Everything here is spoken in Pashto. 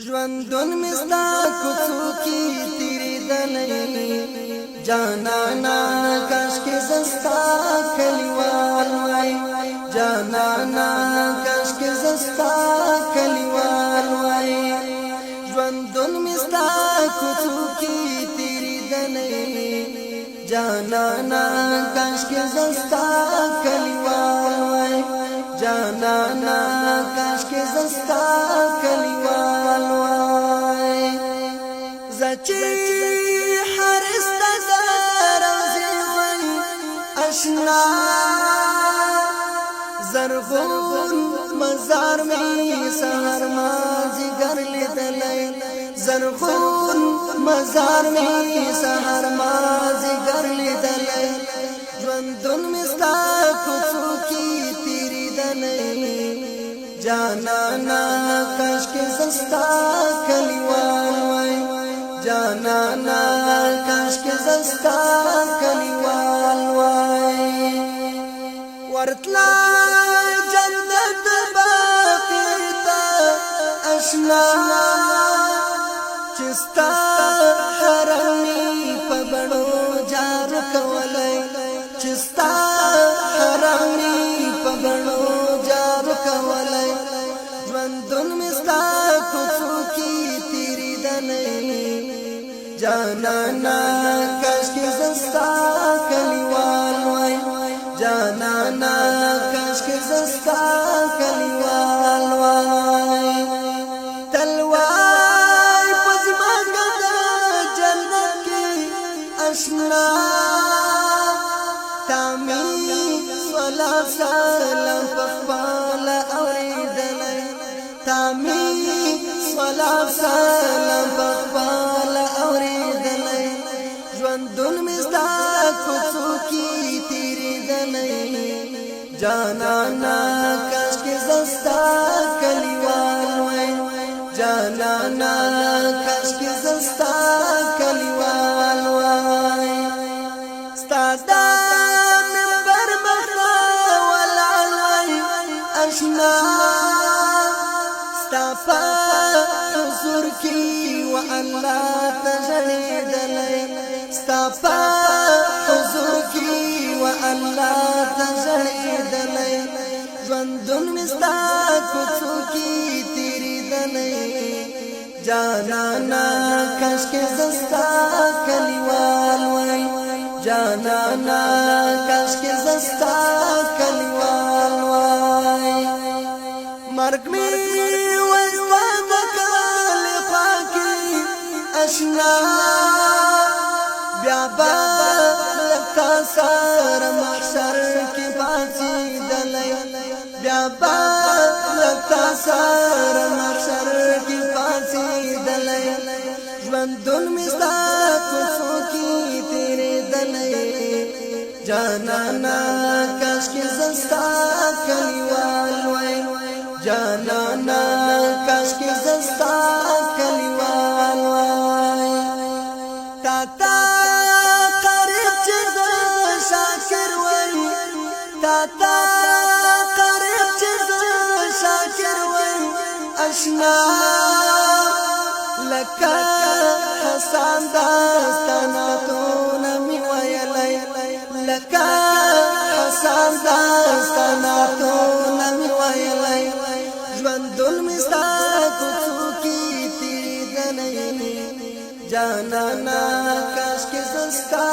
ژوندون مستا کوڅو کې تیریدلې جانانا کاش کې زستا کلیوال وای جانانا کاش کې زستا کلیوال وای ژوندون مستا کوڅو کې تیریدلې جانانا کاش کې زستا کلیوال وای جانانا کاش کې زستا کلیوال وای زچی حرست زرازی وای اشنا زرغون مزار می سحر مازی گر لیدلای زرغون مزار می سحر مازی گر لیدلای ژوندون مستا کوڅو کې تیریدلې جانانا کاش کې زستا کلیوال وای جانانا کاش کې زستا کلیوال وای ورتلا جنت باقی تا اشنا چستا حرمی په بڼو جار کولای چستا حرمی په بڼو جار کولای ژوندون مستا کوڅو کې تیریدلې جانانا کاش کې زستا کلیوال وای جانانا کاش کې زستا کلیوال وای تلوای پزماګه جنت کې اشنا تامی صلا سلام پخپال اوریدلای تامی صلا سلام پخپال اوریدلای ژوندون مستا کوڅو کې تیریدلای جانانا کاش کې زستا کلیوال وای جانانا کاش کې زستا کلیوال وای ستا اشنا ستافا حضور کی و الله تجلیدلای ستافا حضور کی و الله تجلیدلای ژوندون مستا کوڅو کی تیریدلای جانانا کاش کې زستا کلیوال وای جانانا کاش کې زستا کلیوال وای مرګ می وستا مکال پاکی اشنا بیا با لکا سار محشر کی باسی دلای بیا با لکا سار محشر کی باسی دلای ژوندون مستا کوڅو کې تیریدلې جانانا کاش کې زستا کلیوال وای جانانا کاش کې زستا کلیوال وای تا تا قریب چې شاکر وای تا تا قریب چې شاکر وای اشنا لکه حسن داستانا تو نمی ویلای لکه حسن داستانا تو نمی ویلای ژوندون مستا کوڅو کې تیریدلې جانانا کاش کې زستا